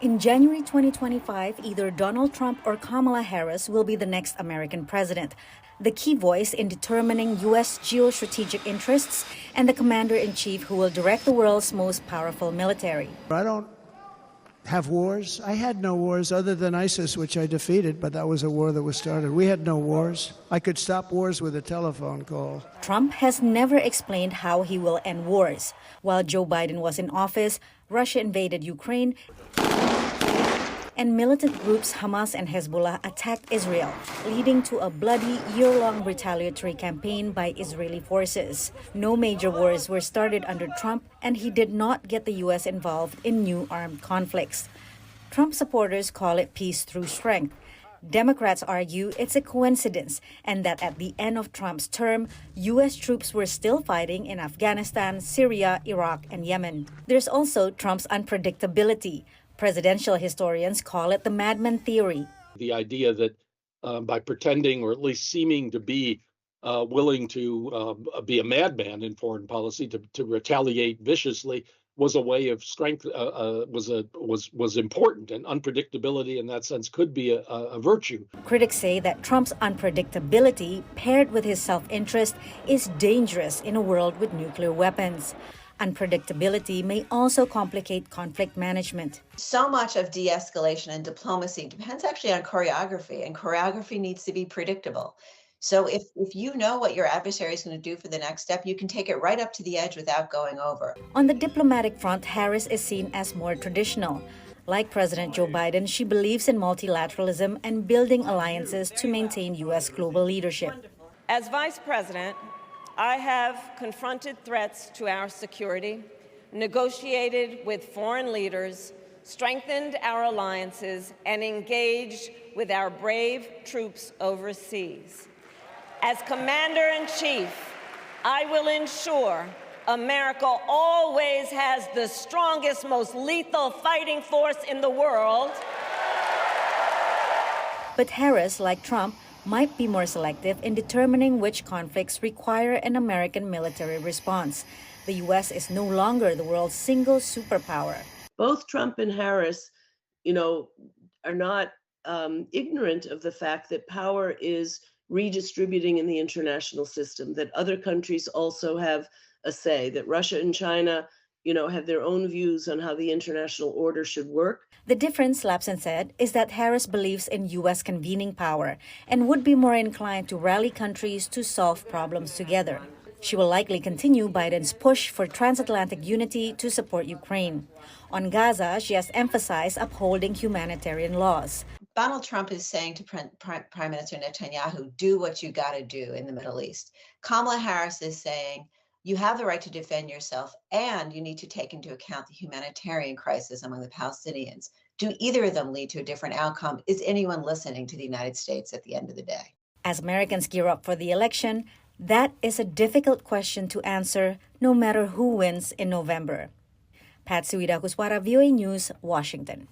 In January 2025, either Donald Trump or Kamala Harris will be the next American president, the key voice in determining U.S. geostrategic interests and the commander-in-chief who will direct the world's most powerful military. I don't have wars. I had no wars other than ISIS, which I defeated, but that was a war that was started. We had no wars. I could stop wars with a telephone call. Trump has never explained how he will end wars. While Joe Biden was in office, Russia invaded Ukraine, and militant groups Hamas and Hezbollah attacked Israel, leading to a bloody year-long retaliatory campaign by Israeli forces. No major wars were started under Trump, and he did not get the U.S. involved in new armed conflicts. Trump supporters call it peace through strength. Democrats argue it's a coincidence and that at the end of Trump's term, U.S. troops were still fighting in Afghanistan, Syria, Iraq, and Yemen. There's also Trump's unpredictability. Presidential historians call it the madman theory. The idea that by pretending or at least seeming to be willing to be a madman in foreign policy, to retaliate viciously, was a way of strength, was important, and unpredictability in that sense could be a virtue. Critics say that Trump's unpredictability, paired with his self-interest, is dangerous in a world with nuclear weapons. Unpredictability may also complicate conflict management. So much of de-escalation and diplomacy depends actually on choreography, and choreography needs to be predictable. So if you know what your adversary is going to do for the next step, you can take it right up to the edge without going over. On the diplomatic front, Harris is seen as more traditional. Like President Joe Biden, she believes in multilateralism and building alliances to maintain U.S. global leadership. As Vice President, I have confronted threats to our security, negotiated with foreign leaders, strengthened our alliances, and engaged with our brave troops overseas. As Commander-in-Chief, I will ensure America always has the strongest, most lethal fighting force in the world. But Harris, like Trump, might be more selective in determining which conflicts require an American military response. The U.S. is no longer the world's single superpower. Both Trump and Harris, are not ignorant of the fact that power is redistributing in the international system, that other countries also have a say, that Russia and China have their own views on how the international order should work. The difference, Lapson said, is that Harris believes in U.S. convening power and would be more inclined to rally countries to solve problems together. She will likely continue Biden's push for transatlantic unity to support Ukraine. On Gaza, she has emphasized upholding humanitarian laws. Donald Trump is saying to Prime Minister Netanyahu, do what you got to do in the Middle East. Kamala Harris is saying, you have the right to defend yourself, and you need to take into account the humanitarian crisis among the Palestinians. Do either of them lead to a different outcome? Is anyone listening to the United States at the end of the day? As Americans gear up for the election, that is a difficult question to answer, no matter who wins in November. Patsy, Widakuswara, VOA News, Washington.